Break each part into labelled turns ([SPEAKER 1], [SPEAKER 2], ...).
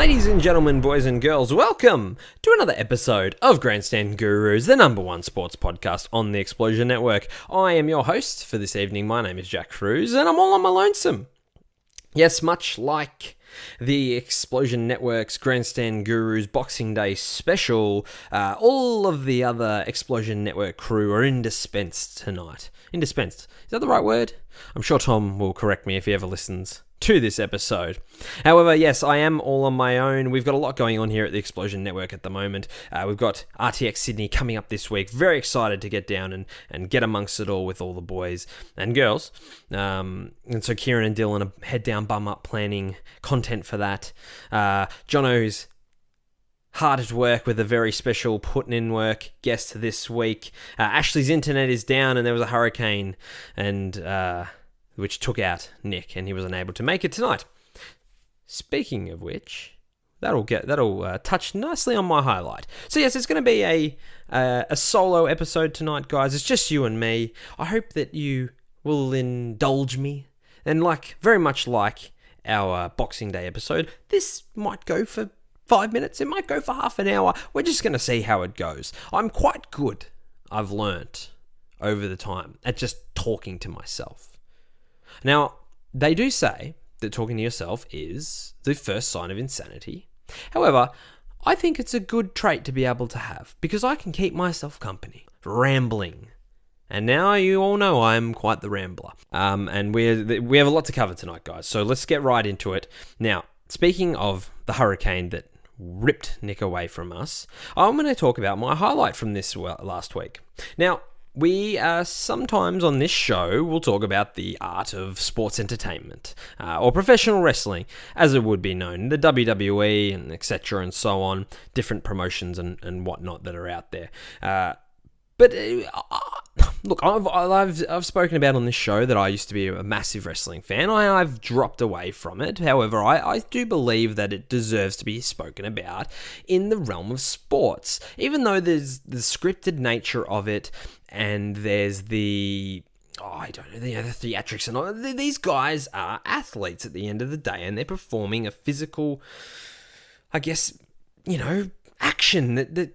[SPEAKER 1] Ladies and gentlemen, boys and girls, welcome to another episode of Grandstand Gurus, the number one sports podcast on the Explosion Network. I am your host for this evening. My name is Jack Kruse, and I'm all on my lonesome. Yes, much like the Explosion Network's Grandstand Gurus Boxing Day special, all of the other Explosion Network crew are indispensed tonight. Indispensed. Is that the right word? I'm sure Tom will correct me if he ever listens to this episode. However, yes, I am all on my own. We've got a lot going on here at the Explosion Network at the moment. We've got RTX Sydney coming up this week. Very excited to get down and get amongst it all with all the boys and girls. And so Kieran and Dylan are head down, bum up planning content for that. Jono's hard at work with a very special putting in work guest this week. Ashley's internet is down and there was a hurricane and which took out Nick, and he was unable to make it tonight. Speaking of which, that'll touch nicely on my highlight. So yes, it's going to be a solo episode tonight, guys. It's just you and me. I hope that you will indulge me, and very much like our Boxing Day episode, this might go for 5 minutes. It might go for half an hour. We're just going to see how it goes. I'm quite good, I've learnt over the time, at just talking to myself. Now, they do say that talking to yourself is the first sign of insanity. However, I think it's a good trait to be able to have because I can keep myself company, rambling. And now you all know I'm quite the rambler. And we have a lot to cover tonight, guys. So let's get right into it. Now, speaking of the hurricane that ripped Nick away from us, I'm going to talk about my highlight from this last week. Now, we sometimes on this show will talk about the art of sports entertainment, or professional wrestling, as it would be known, the WWE and etc. and so on, different promotions and whatnot that are out there. But look, I've spoken about on this show that I used to be a massive wrestling fan. I've dropped away from it. However, I do believe that it deserves to be spoken about in the realm of sports, even though there's the scripted nature of it. And there's the theatrics and all. These guys are athletes at the end of the day, and they're performing a physical, action that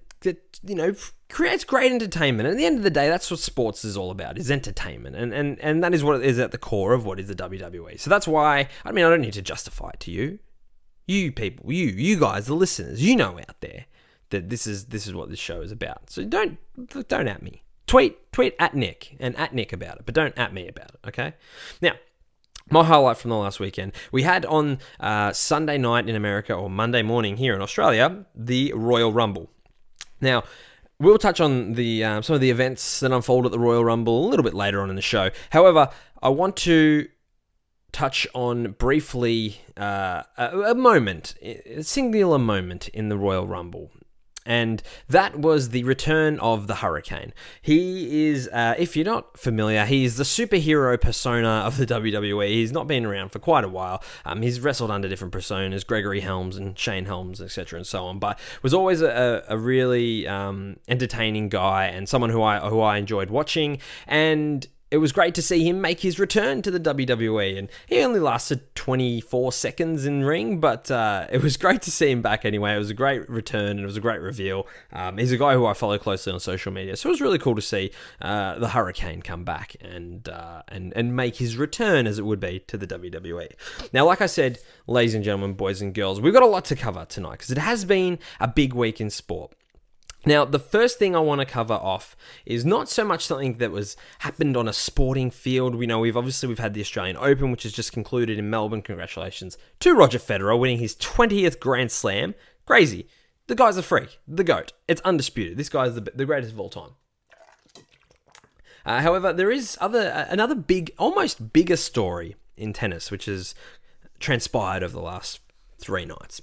[SPEAKER 1] creates great entertainment. And at the end of the day, that's what sports is all about, is entertainment. And that is what is at the core of what is the WWE. So that's why, I don't need to justify it to you. You people, you guys, the listeners, you know out there that this is what this show is about. So don't at me. Tweet at Nick and at Nick about it, but don't at me about it, okay? Now, my highlight from the last weekend, we had on Sunday night in America, or Monday morning here in Australia, the Royal Rumble. Now, we'll touch on the some of the events that unfold at the Royal Rumble a little bit later on in the show. However, I want to touch on briefly a singular moment in the Royal Rumble. And that was the return of the Hurricane. He is, if you're not familiar, he's the superhero persona of the WWE. He's not been around for quite a while. He's wrestled under different personas, Gregory Helms and Shane Helms, etc. and so on. But was always a really entertaining guy and someone who I enjoyed watching. And it was great to see him make his return to the WWE, and he only lasted 24 seconds in ring, but it was great to see him back anyway. It was a great return, and it was a great reveal. He's a guy who I follow closely on social media, so it was really cool to see the Hurricane come back and make his return, as it would be, to the WWE. Now, like I said, ladies and gentlemen, boys and girls, we've got a lot to cover tonight, because it has been a big week in sport. Now, the first thing I want to cover off is not so much something that happened on a sporting field. We know we've had the Australian Open, which has just concluded in Melbourne. Congratulations to Roger Federer winning his 20th Grand Slam. Crazy. The guy's a freak. The GOAT. It's undisputed. This guy is the greatest of all time. However, there is another big, almost bigger story in tennis, which has transpired over the last 3 nights.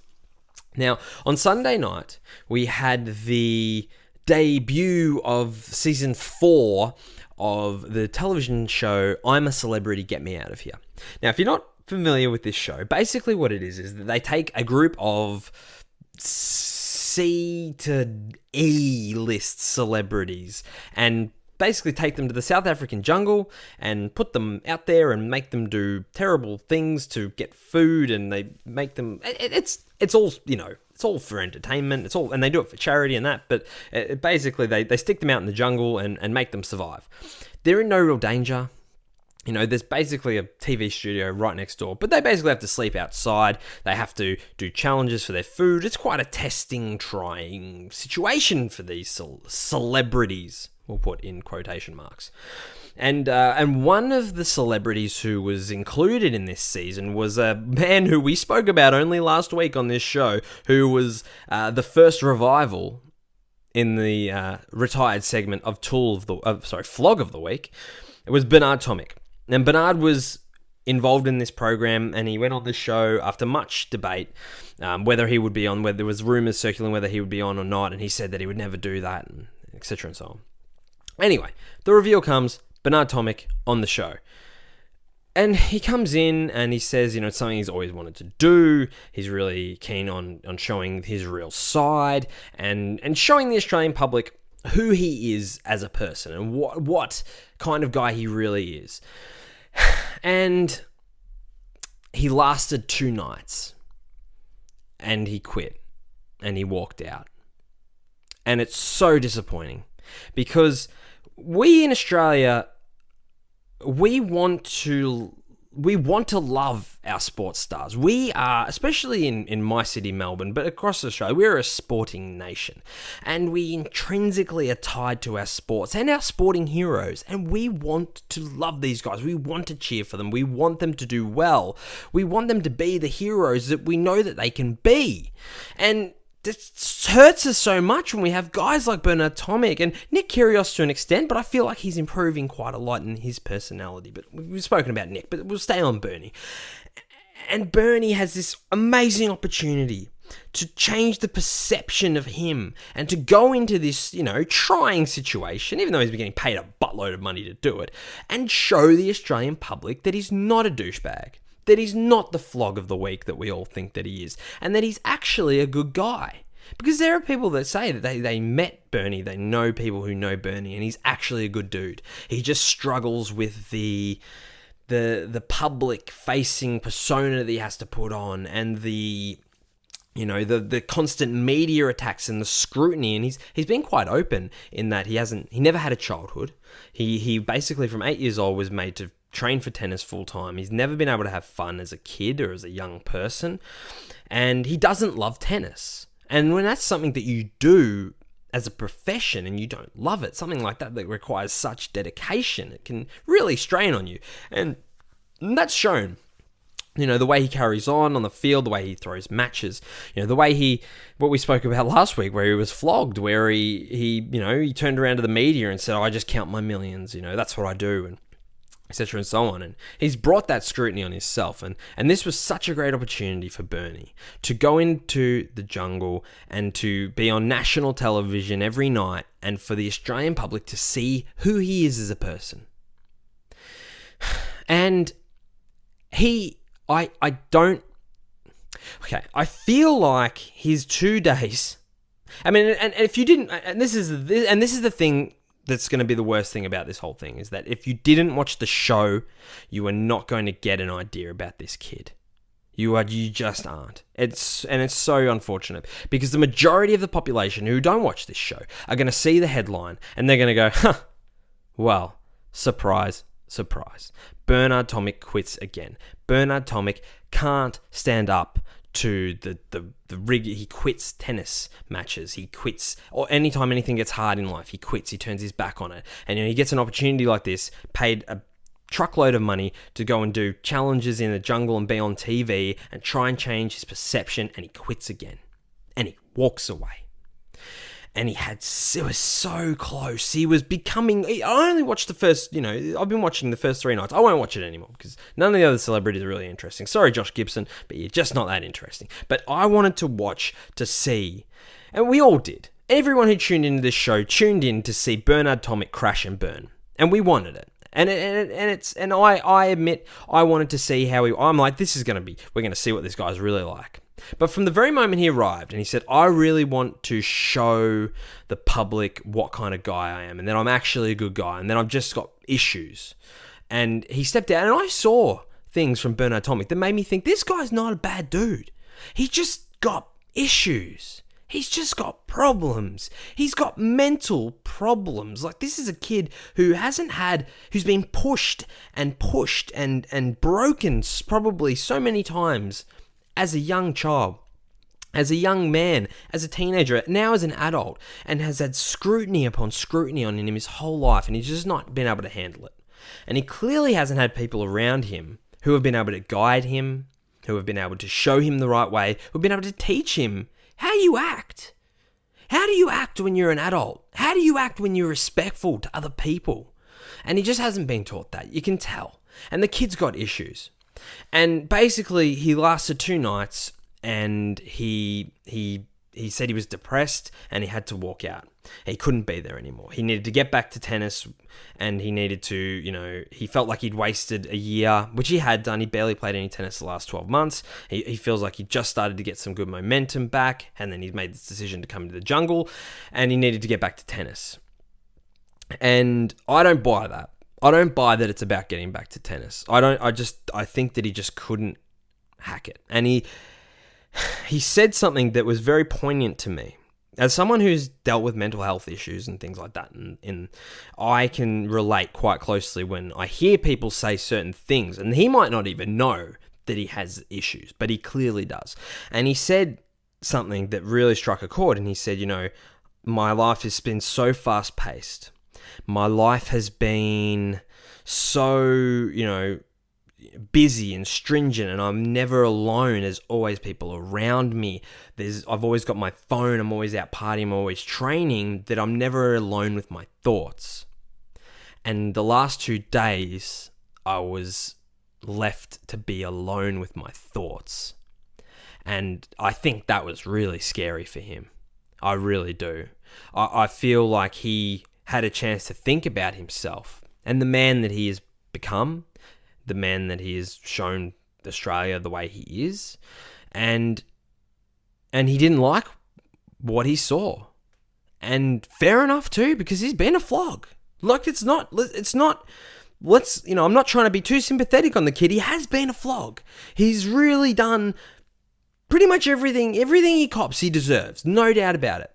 [SPEAKER 1] Now, on Sunday night, we had the debut of season 4 of the television show I'm a Celebrity, Get Me Out of Here. Now, if you're not familiar with this show, basically what it is that they take a group of C to E list celebrities and basically take them to the South African jungle and put them out there and make them do terrible things to get food, and they make them... It's all, it's all for entertainment. It's all, and they do it for charity and that, but basically they stick them out in the jungle and make them survive. They're in no real danger. There's basically a TV studio right next door, but they basically have to sleep outside. They have to do challenges for their food. It's quite a testing, trying situation for these celebrities, we'll put in quotation marks. And one of the celebrities who was included in this season was a man who we spoke about only last week on this show, who was the first revival in the retired segment of Flog of the Week. It was Bernard Tomic. And Bernard was involved in this program, and he went on the show after much debate, whether he would be on, whether there was rumors circulating whether he would be on or not, and he said that he would never do that, and etc. and so on. Anyway, the reveal comes, Bernard Tomic on the show. And he comes in and he says, it's something he's always wanted to do. He's really keen on showing his real side and showing the Australian public who he is as a person and what kind of guy he really is. And he lasted 2 nights and he quit and he walked out. And it's so disappointing because we in Australia, we want to love our sports stars. We are, especially in my city, Melbourne, but across Australia, we're a sporting nation. And we intrinsically are tied to our sports and our sporting heroes. And we want to love these guys. We want to cheer for them. We want them to do well. We want them to be the heroes that we know that they can be. And this hurts us so much when we have guys like Bernard Tomic and Nick Kyrgios to an extent, but I feel like he's improving quite a lot in his personality. But we've spoken about Nick, but we'll stay on Bernie. And Bernie has this amazing opportunity to change the perception of him and to go into this, trying situation, even though he's been getting paid a buttload of money to do it, and show the Australian public that he's not a douchebag. That he's not the flog of the week that we all think that he is, and that he's actually a good guy. Because there are people that say that they met Bernie, they know people who know Bernie, and he's actually a good dude. He just struggles with the public-facing persona that he has to put on, and the constant media attacks and the scrutiny, and he's been quite open in that he never had a childhood. He basically from 8 years old was made to train for tennis full time. He's never been able to have fun as a kid or as a young person, and he doesn't love tennis. And when that's something that you do as a profession and you don't love it, something like that requires such dedication, it can really strain on you. And that's shown. The way he carries on the field, the way he throws matches, the way what we spoke about last week, where he was flogged, where he turned around to the media and said, I just count my millions, that's what I do, and etc. and so on. And he's brought that scrutiny on himself. And this was such a great opportunity for Bernie to go into the jungle and to be on national television every night and for the Australian public to see who he is as a person. And I feel like his 2 days, and if you didn't, and this is the thing that's going to be the worst thing about this whole thing, is that if you didn't watch the show, you are not going to get an idea about this kid. You just aren't. It's so unfortunate because the majority of the population who don't watch this show are going to see the headline and they're going to go, well, surprise, surprise. Bernard Tomic quits again. Bernard Tomic can't stand up to the rig. He quits tennis matches. He quits, or anytime anything gets hard in life, he quits. He turns his back on it. And he gets an opportunity like this, paid a truckload of money to go and do challenges in the jungle and be on TV and try and change his perception, and he quits again. And he walks away. And it was so close. He was becoming... I only watched the first, I've been watching the first 3 nights. I won't watch it anymore because none of the other celebrities are really interesting. Sorry, Josh Gibson, but you're just not that interesting. But I wanted to watch to see, and we all did. Everyone who tuned into this show tuned in to see Bernard Tomic crash and burn. And we wanted it. And I admit I wanted to see how I'm like, we're going to see what this guy's really like. But from the very moment he arrived and he said, I really want to show the public what kind of guy I am and that I'm actually a good guy and that I've just got issues. And he stepped out and I saw things from Bernard Tomic that made me think this guy's not a bad dude. He's just got issues. He's just got problems. He's got mental problems. Like, this is a kid who's been pushed and broken probably so many times as a young child, as a young man, as a teenager, now as an adult, and has had scrutiny upon scrutiny on him his whole life, and he's just not been able to handle it. And he clearly hasn't had people around him who have been able to guide him, who have been able to show him the right way, who have been able to teach him how you act. How do you act when you're an adult? How do you act when you're respectful to other people? And he just hasn't been taught that. You can tell. And the kid's got issues. And basically, he lasted 2 nights, and he said he was depressed, and he had to walk out. He couldn't be there anymore. He needed to get back to tennis, and he needed to, he felt like he'd wasted a year, which he had done. He barely played any tennis the last 12 months. He feels like he just started to get some good momentum back, and then he's made this decision to come to the jungle, and he needed to get back to tennis. And I don't buy that. I don't buy that it's about getting back to tennis. I think that he just couldn't hack it. And he said something that was very poignant to me. As someone who's dealt with mental health issues and things like that, and I can relate quite closely when I hear people say certain things, and he might not even know that he has issues, but he clearly does. And he said something that really struck a chord, and he said, my life has been so fast-paced. My life has been so, busy and stringent, and I'm never alone. There's always people around me. I've always got my phone. I'm always out partying. I'm always training, that I'm never alone with my thoughts. And the last 2 days, I was left to be alone with my thoughts. And I think that was really scary for him. I really do. I feel like he had a chance to think about himself and the man that he has become, the man that he has shown Australia the way he is, and he didn't like what he saw. And fair enough too, because he's been a flog. Like, I'm not trying to be too sympathetic on the kid. He has been a flog. He's really done pretty much everything he cops he deserves, no doubt about it.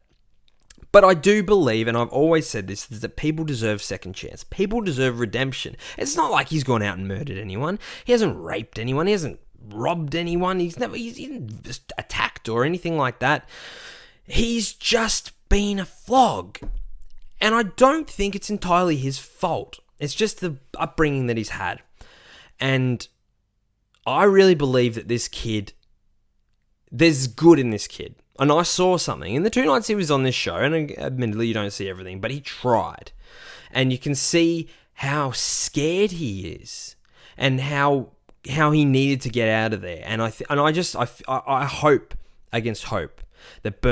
[SPEAKER 1] But I do believe, and I've always said this, is that people deserve second chance. People deserve redemption. It's not like he's gone out and murdered anyone. He hasn't raped anyone. He hasn't robbed anyone. He's just attacked or anything like that. He's just been a flog. And I don't think it's entirely his fault. It's just the upbringing that he's had. And I really believe that this kid, there's good in this kid. And I saw something in the 2 nights he was on this show, and admittedly you don't see everything, but he tried. And you can see how scared he is and how he needed to get out of there. And I hope against hope that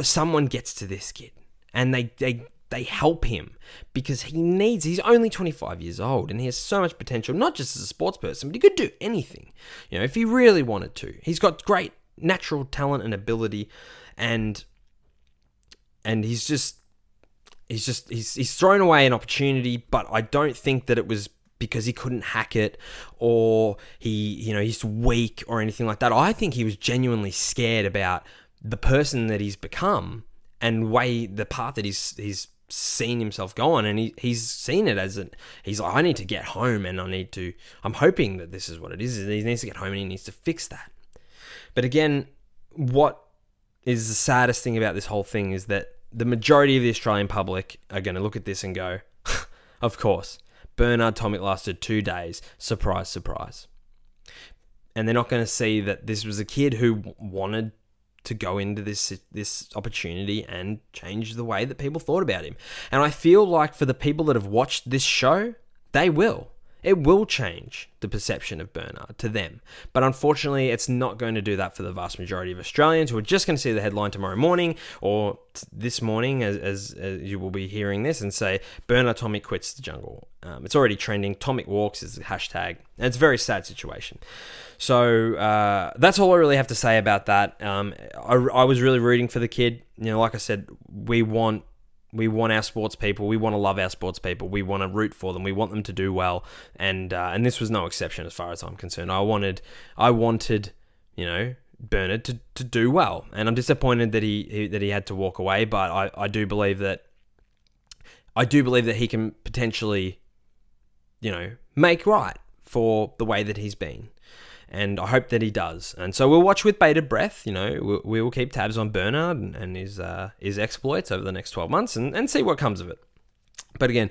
[SPEAKER 1] someone gets to this kid and they help him, because he's only 25 years old and he has so much potential, not just as a sports person, but he could do anything, if he really wanted to. He's got great natural talent and ability, and he's thrown away an opportunity. But I don't think that it was because he couldn't hack it or he's weak or anything like that. I think he was genuinely scared about the person that he's become and the path that he's seen himself go on, and he's seen it as he's like, I need to get home, and I'm hoping that this is what it is. He needs to get home and he needs to fix that. But again, what is the saddest thing about this whole thing is that the majority of the Australian public are going to look at this and go, of course, Bernard Tomic lasted 2 days. Surprise, surprise. And they're not going to see that this was a kid who wanted to go into this opportunity and change the way that people thought about him. And I feel like for the people that have watched this show, they will. It will change the perception of Bernard to them. But unfortunately, it's not going to do that for the vast majority of Australians who are just going to see the headline tomorrow morning or this morning as you will be hearing this and say, Bernard Tomic quits the jungle. It's already trending. Tomic walks is the hashtag. And it's a very sad situation. So that's all I really have to say about that. I was really rooting for the kid. Like I said, we want our sports people. We want to love our sports people. We want to root for them. We want them to do well. And this was no exception as far as I'm concerned. I wanted, Bernard to do well. And I'm disappointed that he had to walk away. But I do believe that he can potentially, make right for the way that he's been. And I hope that he does. And so we'll watch with bated breath. We will keep tabs on Bernard and his exploits over the next 12 months and see what comes of it. But again,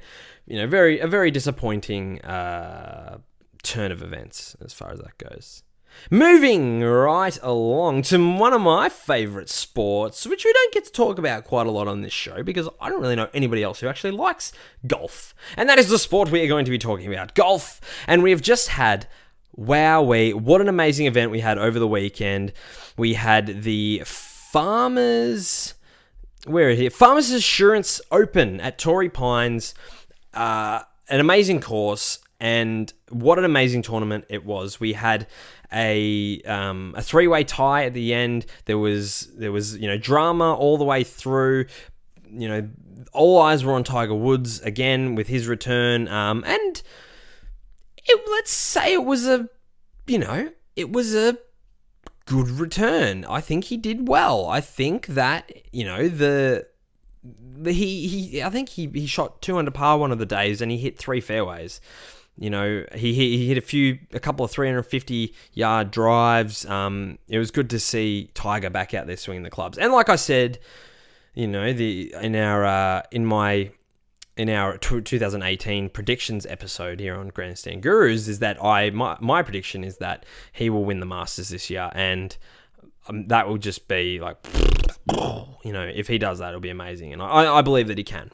[SPEAKER 1] a very disappointing turn of events as far as that goes. Moving right along to one of my favourite sports, which we don't get to talk about quite a lot on this show because I don't really know anybody else who actually likes golf. And that is the sport we are going to be talking about, golf. And we have just had... Wowee, what an amazing event we had over the weekend. We had the Farmers Assurance Open at Torrey Pines. An amazing course, and what an amazing tournament it was. We had a three-way tie at the end. There was drama all the way through. All eyes were on Tiger Woods again with his return, and let's say it was a good return. I think he did well. I think that, he shot 2 under par one of the days and he hit 3 fairways. He hit a couple of 350-yard drives. It was good to see Tiger back out there swinging the clubs. And like I said, in our 2018 predictions episode here on Grandstand Gurus is that my prediction is that he will win the Masters this year, and that will just be like, if he does that, it'll be amazing, and I believe that he can.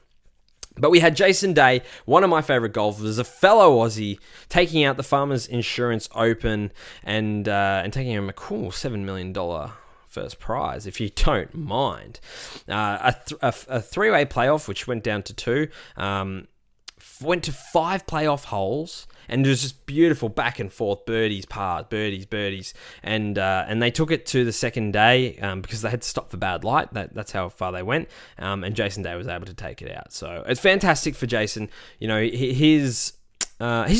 [SPEAKER 1] But we had Jason Day, one of my favourite golfers, a fellow Aussie, taking out the Farmers Insurance Open and taking him a cool $7 million first prize, if you don't mind. A three-way playoff, which went down to 2, went to 5 playoff holes, and it was just beautiful back and forth, birdies, pars, birdies, and they took it to the second day because they had to stop for bad light. That's how far they went, and Jason Day was able to take it out. So it's fantastic for Jason. His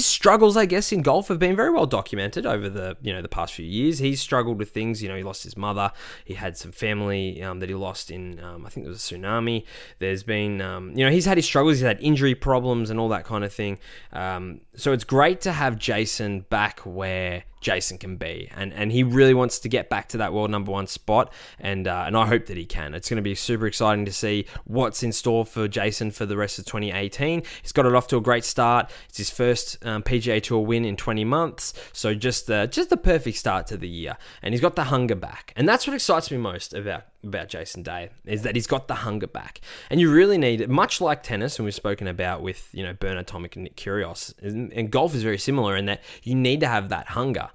[SPEAKER 1] struggles, I guess, in golf have been very well documented over the past few years. He's struggled with things. He lost his mother. He had some family that he lost in, I think it was a tsunami. There's been, he's had his struggles. He's had injury problems and all that kind of thing. So it's great to have Jason back where Jason can be, and he really wants to get back to that world number 1 spot, and I hope that he can. It's going to be super exciting to see what's in store for Jason for the rest of 2018. He's got it off to a great start. It's his first PGA Tour win in 20 months, so just the perfect start to the year, and he's got the hunger back, and that's what excites me most about Jason Day, is that he's got the hunger back. And you really need it, much like tennis, and we've spoken about with Bernard Tomic and Nick Kyrgios, and golf is very similar in that you need to have that hunger,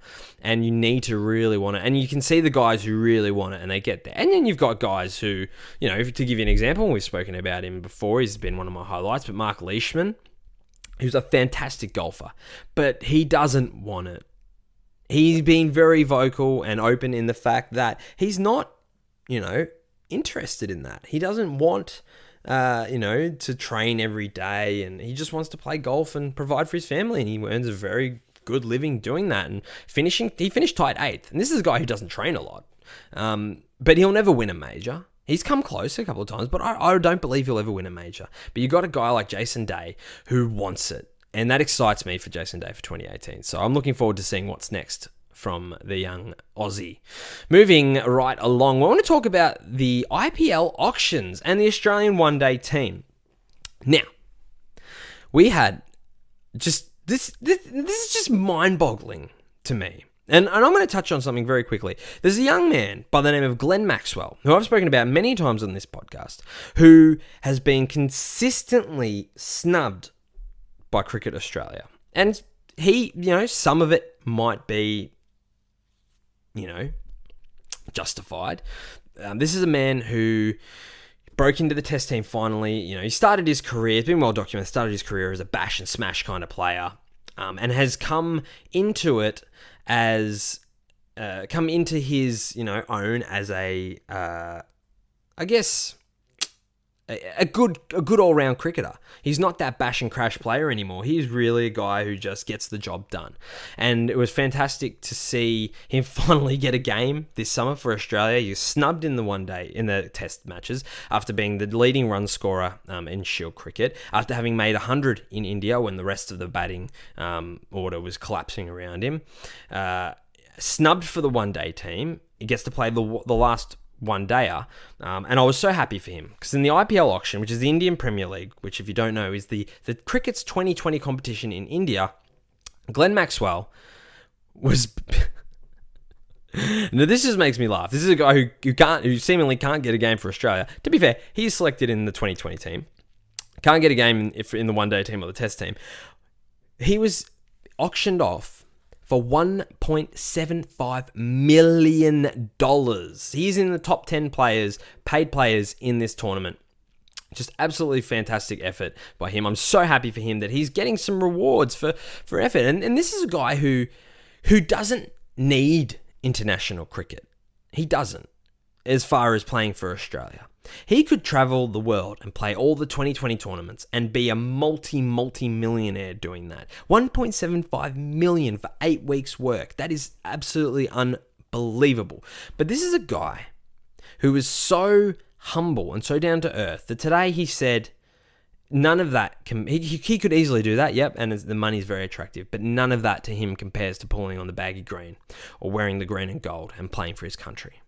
[SPEAKER 1] and you need to really want it, and you can see the guys who really want it and they get there. And then you've got guys who, to give you an example, we've spoken about him before, he's been one of my highlights, but Mark Leishman, who's a fantastic golfer, but he doesn't want it. He's been very vocal and open in the fact that he's not interested in that. He doesn't want, to train every day, and he just wants to play golf and provide for his family, and he earns a very good living doing that. And he finished tied 8th, and this is a guy who doesn't train a lot, but he'll never win a major. He's come close a couple of times, but I don't believe he'll ever win a major. But you got a guy like Jason Day who wants it, and that excites me for Jason Day for 2018. So I'm looking forward to seeing what's next from the young Aussie. Moving right along, we want to talk about the IPL auctions and the Australian one-day team. Now, we had just this is just mind-boggling to me. And I'm going to touch on something very quickly. There's a young man by the name of Glen Maxwell, who I've spoken about many times on this podcast, who has been consistently snubbed by Cricket Australia. And some of it might be, justified. This is a man who broke into the test team finally. He started his career, it's been well documented, started his career as a bash and smash kind of player, and has come into it as, come into his, own as a, I guess, a good all-round cricketer. He's not that bash and crash player anymore. He's really a guy who just gets the job done. And it was fantastic to see him finally get a game this summer for Australia. He was snubbed in the test matches after being the leading run scorer in Shield cricket, after having made 100 in India when the rest of the batting order was collapsing around him. Snubbed for the one-day team. He gets to play the last one-dayer, and I was so happy for him, because in the IPL auction, which is the Indian Premier League, which if you don't know is the cricket's 2020 competition in India, Glen Maxwell was now this just makes me laugh. This is a guy who seemingly can't get a game for Australia. To be fair, he's selected in the 2020 team, can't get a game in the one-day team or the test team. He was auctioned off for $1.75 million. He's in the top 10 paid players in this tournament. Just absolutely fantastic effort by him. I'm so happy for him that he's getting some rewards for effort. And this is a guy who doesn't need international cricket. He doesn't, as far as playing for Australia. He could travel the world and play all the 2020 tournaments and be a multi-millionaire doing that. $1.75 million for 8 weeks' work. That is absolutely unbelievable. But this is a guy who is so humble and so down to earth that today he said none of that he could easily do that, yep, and the money's very attractive, but none of that to him compares to pulling on the baggy green or wearing the green and gold and playing for his country.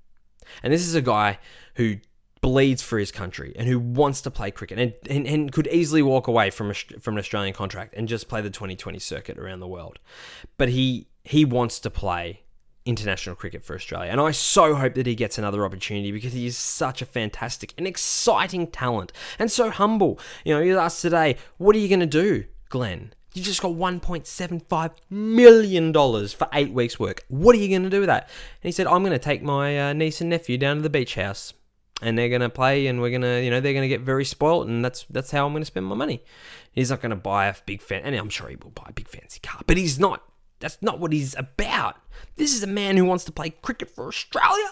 [SPEAKER 1] And this is a guy who bleeds for his country and who wants to play cricket and could easily walk away from an Australian contract and just play the 2020 circuit around the world. But he wants to play international cricket for Australia. And I so hope that he gets another opportunity, because he is such a fantastic and exciting talent and so humble. You asked today, what are you going to do, Glenn? You just got $1.75 million for 8 weeks' work. What are you going to do with that? And he said, I'm going to take my niece and nephew down to the beach house, and they're going to play, and we're going to, they're going to get very spoilt, and that's how I'm going to spend my money. He's not going to buy a big and I'm sure he will buy a big fancy car, but he's not. That's not what he's about. This is a man who wants to play cricket for Australia,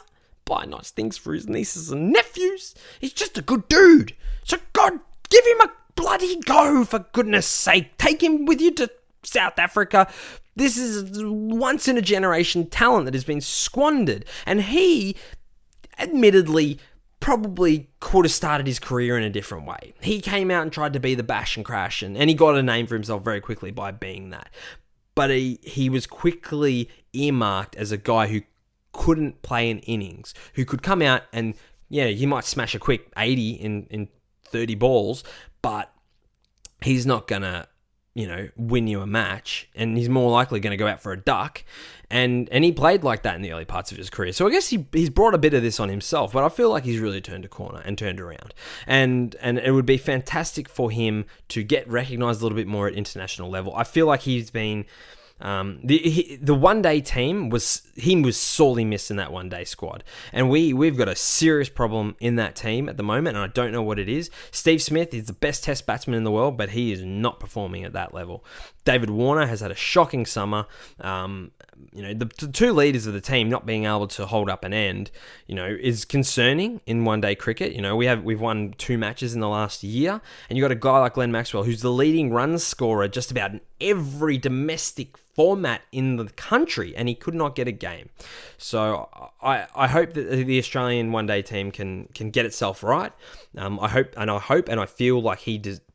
[SPEAKER 1] buy nice things for his nieces and nephews. He's just a good dude. So God, give him a bloody go, for goodness sake. Take him with you to South Africa. This is once in a generation talent that has been squandered. And he, admittedly, probably could have started his career in a different way. He came out and tried to be the bash and crash, and he got a name for himself very quickly by being that. But he was quickly earmarked as a guy who couldn't play in innings, who could come out and, you might smash a quick 80 in 30 balls, but he's not going to, win you a match, and he's more likely going to go out for a duck. And he played like that in the early parts of his career. So I guess he's brought a bit of this on himself, but I feel like he's really turned a corner and turned around. And it would be fantastic for him to get recognised a little bit more at international level. I feel like he's been... the one-day team was sorely missed in that one-day squad, and we've got a serious problem in that team at the moment, and I don't know what it is. Steve Smith is the best test batsman in the world, but he is not performing at that level. David Warner has had a shocking summer. The two leaders of the team not being able to hold up an end, is concerning in one-day cricket. We've won 2 matches in the last year, and you've got a guy like Glen Maxwell, who's the leading run scorer just about in every domestic format in the country, and he could not get a game. So I hope that the Australian one-day team can get itself right. I hope and I feel like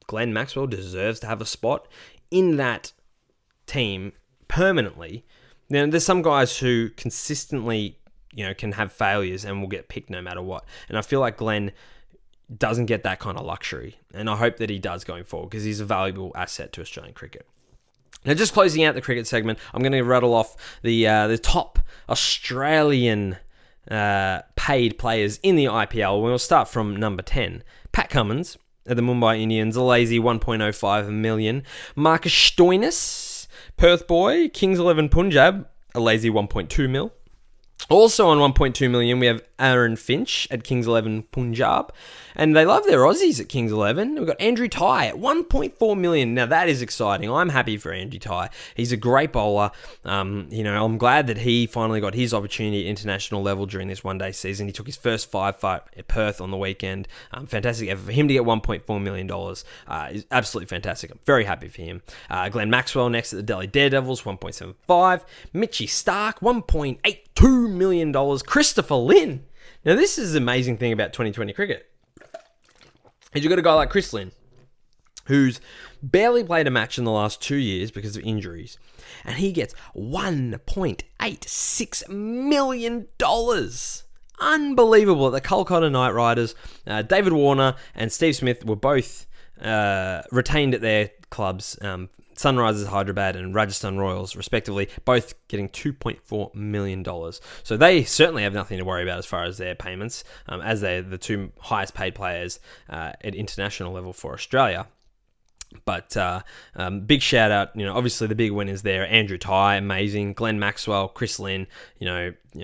[SPEAKER 1] Glen Maxwell deserves to have a spot in that team permanently. Now, there's some guys who consistently, can have failures and will get picked no matter what. And I feel like Glenn doesn't get that kind of luxury. And I hope that he does going forward, because he's a valuable asset to Australian cricket. Now, just closing out the cricket segment, I'm going to rattle off the top Australian paid players in the IPL. We'll start from number 10. Pat Cummins at the Mumbai Indians, a lazy $1.05 million. Marcus Stoinis Perth boy, Kings 11 Punjab, a lazy 1.2 mil. Also on 1.2 million, we have Aaron Finch at Kings 11 Punjab. And they love their Aussies at Kings 11. We've got Andrew Ty at 1.4 million. Now, that is exciting. I'm happy for Andrew Ty. He's a great bowler. I'm glad that he finally got his opportunity at international level during this one-day season. He took his first 5-5 at Perth on the weekend. Fantastic effort for him to get $1.4 million. Is absolutely fantastic. I'm very happy for him. Glen Maxwell next at the Delhi Daredevils, 1.75. Mitchie Stark, $1.82 million. Christopher Lynn. Now, this is the amazing thing about 2020 cricket. Is you've got a guy like Chris Lynn, who's barely played a match in the last 2 years because of injuries, and he gets $1.86 million. Unbelievable. The Kolkata Knight Riders, David Warner and Steve Smith were both retained at their clubs, Sunrisers Hyderabad and Rajasthan Royals, respectively, both getting $2.4 million. So they certainly have nothing to worry about as far as their payments, as they're the two highest paid players at international level for Australia. But big shout out, obviously the big winners there, Andrew Ty, amazing, Glen Maxwell, Chris Lynn,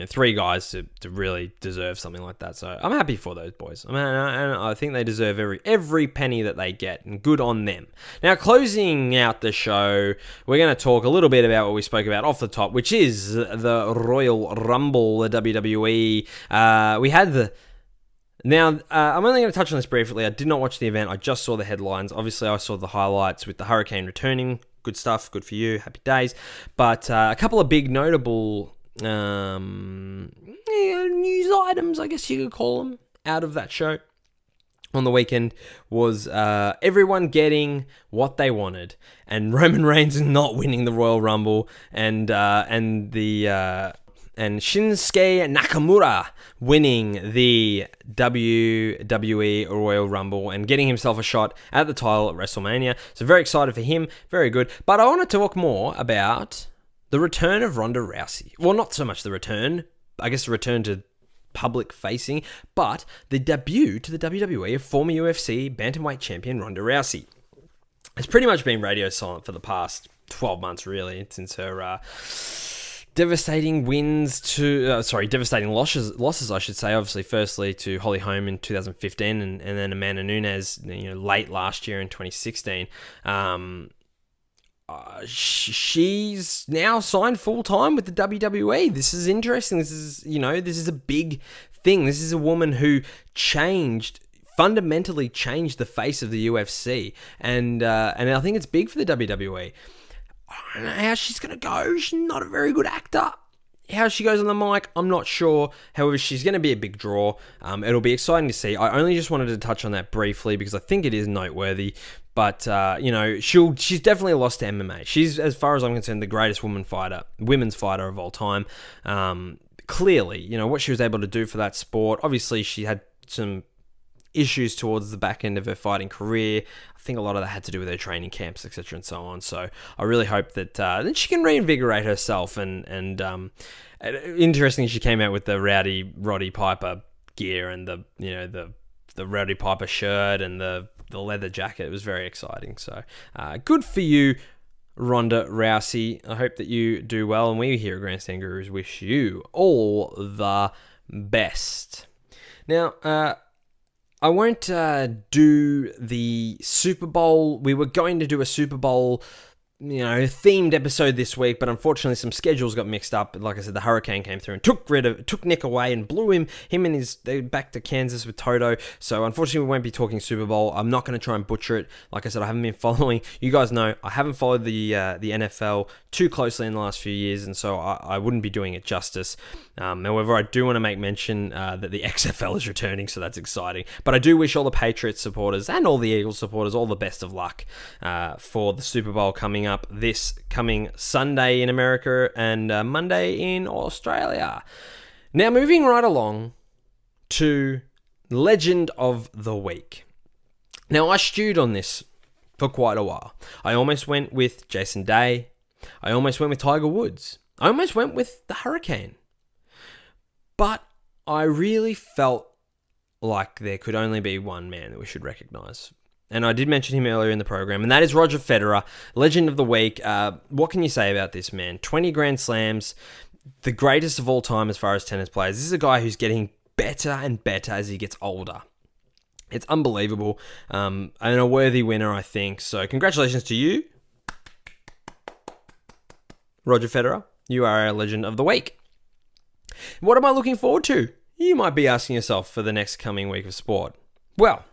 [SPEAKER 1] three guys to really deserve something like that. So I'm happy for those boys. I think they deserve every penny that they get, and good on them. Now, closing out the show, we're going to talk a little bit about what we spoke about off the top, which is the Royal Rumble, the WWE. We had Now, I'm only going to touch on this briefly. I did not watch the event. I just saw the headlines. Obviously, I saw the highlights with the Hurricane returning. Good stuff. Good for you. Happy days. But a couple of big notable news items, I guess you could call them, out of that show on the weekend was everyone getting what they wanted, and Roman Reigns not winning the Royal Rumble, and Shinsuke Nakamura winning the WWE Royal Rumble and getting himself a shot at the title at WrestleMania. So very excited for him. Very good. But I want to talk more about the return of Ronda Rousey. Well, not so much the return. I guess the return to public facing, but the debut to the WWE of former UFC bantamweight champion Ronda Rousey. It's pretty much been radio silent for the past 12 months, really, since her devastating losses, I should say. Obviously, firstly to Holly Holm in 2015, and then Amanda Nunes, late last year in 2016. She's now signed full time with the WWE. This is interesting. This is a big thing. This is a woman who fundamentally changed the face of the UFC, and I think it's big for the WWE. I don't know how she's going to go. She's not a very good actor. How she goes on the mic, I'm not sure. However, she's going to be a big draw. It'll be exciting to see. I only just wanted to touch on that briefly because I think it is noteworthy. But, she's definitely lost to MMA. She's, as far as I'm concerned, the greatest women's fighter of all time. Clearly, what she was able to do for that sport. Obviously, she had some issues towards the back end of her fighting career. I think a lot of that had to do with her training camps, etc., and so on. So I really hope that she can reinvigorate herself. And interesting, she came out with the Roddy Piper gear and the Roddy Piper shirt and the leather jacket. It was very exciting. So good for you, Ronda Rousey. I hope that you do well, and we here at Grandstand Gurus wish you all the best. Now, I won't do the Super Bowl. We were going to do a Super Bowl, themed episode this week, but unfortunately some schedules got mixed up. Like I said, the Hurricane came through and took Nick away and blew him and they back to Kansas with Toto. So unfortunately we won't be talking Super Bowl. I'm not going to try and butcher it. Like I said, I haven't been following. You guys know I haven't followed the NFL too closely in the last few years, and so I wouldn't be doing it justice. However, I do want to make mention that the XFL is returning, so that's exciting. But I do wish all the Patriots supporters and all the Eagles supporters all the best of luck for the Super Bowl coming up this coming Sunday in America and Monday in Australia. Now, moving right along to Legend of the Week. Now, I stewed on this for quite a while. I almost went with Jason Day. I almost went with Tiger Woods. I almost went with the Hurricane. But I really felt like there could only be one man that we should recognise and I did mention him earlier in the program, and that is Roger Federer, legend of the week. What can you say about this man? 20 Grand Slams, the greatest of all time as far as tennis players. This is a guy who's getting better and better as he gets older. It's unbelievable, and a worthy winner, I think. So congratulations to you, Roger Federer. You are our legend of the week. What am I looking forward to? You might be asking yourself for the next coming week of sport. Well,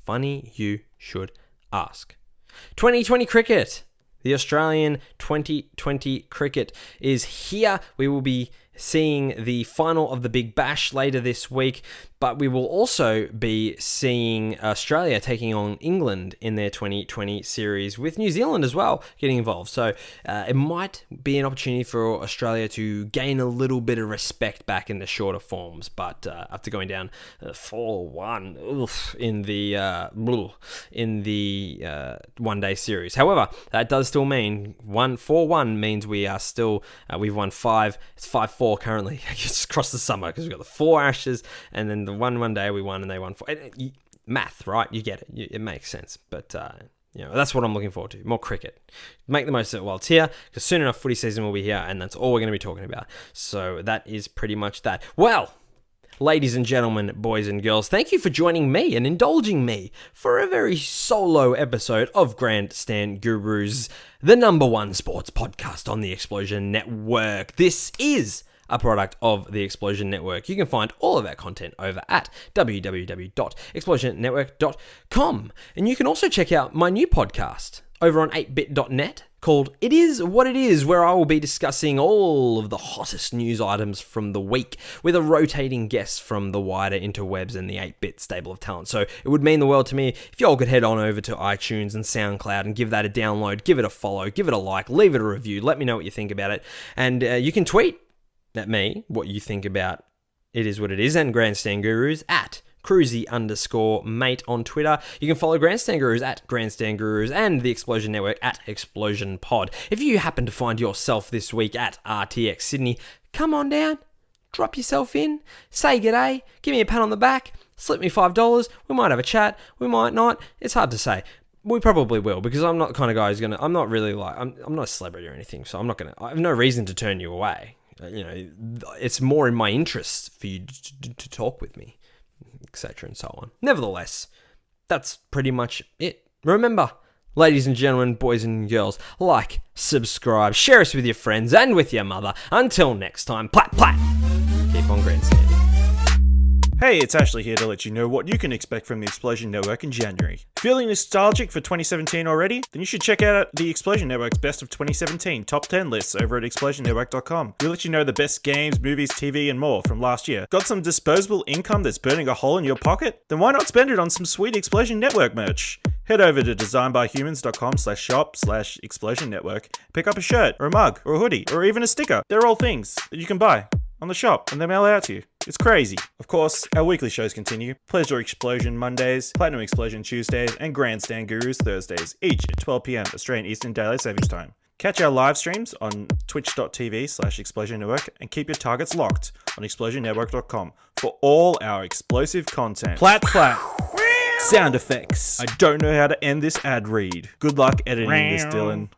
[SPEAKER 1] funny you should ask. 2020 cricket. The Australian 2020 cricket is here. We will be seeing the final of the Big Bash later this week, but we will also be seeing Australia taking on England in their 2020 series, with New Zealand as well getting involved. So it might be an opportunity for Australia to gain a little bit of respect back in the shorter forms, but after going down 4-1 in the one-day series. However, that does still mean 4-1 means we are still we've won 5. It's 5-4 currently. It's across the summer because we've got the 4 Ashes, and then the one day we won and they won 4. Math, right? You get it. It makes sense. But that's what I'm looking forward to. More cricket. Make the most of it while it's here, because soon enough footy season will be here, and that's all we're going to be talking about. So that is pretty much that. Well, ladies and gentlemen, boys and girls, thank you for joining me and indulging me for a very solo episode of Grandstand Gurus, the #1 sports podcast on the Explosion Network. This is a product of the Explosion Network. You can find all of our content over at www.explosionnetwork.com. And you can also check out my new podcast over on 8bit.net called It Is What It Is, where I will be discussing all of the hottest news items from the week with a rotating guest from the wider interwebs and the 8-bit stable of talent. So it would mean the world to me if y'all could head on over to iTunes and SoundCloud and give that a download, give it a follow, give it a like, leave it a review, let me know what you think about it. And you can tweet at me what you think about It Is What It Is and Grandstand Gurus at Kruse_mate on Twitter. You can follow Grandstand Gurus at Grandstand Gurus and the Explosion Network at Explosion Pod. If you happen to find yourself this week at RTX Sydney, come on down, drop yourself in, say g'day, give me a pat on the back, slip me $5. We might have a chat, we might not. It's hard to say. We probably will, because I'm not the kind of guy who's gonna. I'm not really like. I'm not a celebrity or anything, so I'm not gonna. I have no reason to turn you away. It's more in my interest for you to talk with me, etc. and so on. Nevertheless, that's pretty much it. Remember, ladies and gentlemen, boys and girls, like, subscribe, share us with your friends and with your mother. Until next time, plat plat. Keep on grandstanding.
[SPEAKER 2] Hey, it's Ashley here to let you know what you can expect from the Explosion Network in January. Feeling nostalgic for 2017 already? Then you should check out the Explosion Network's Best of 2017 Top 10 lists over at explosionnetwork.com. We'll let you know the best games, movies, TV, and more from last year. Got some disposable income that's burning a hole in your pocket? Then why not spend it on some sweet Explosion Network merch? Head over to designbyhumans.com/shop/Explosion Network. Pick up a shirt, or a mug, or a hoodie, or even a sticker. They're all things that you can buy on the shop, and they mail out to you. It's crazy. Of course, our weekly shows continue. Pleasure Explosion Mondays, Platinum Explosion Tuesdays, and Grandstand Gurus Thursdays, each at 12 p.m. Australian Eastern Daylight Savings Time. Catch our live streams on twitch.tv/Explosion Network, and keep your targets locked on explosionnetwork.com for all our explosive content. Plat plat. Sound effects. I don't know how to end this ad read. Good luck editing this, Dylan.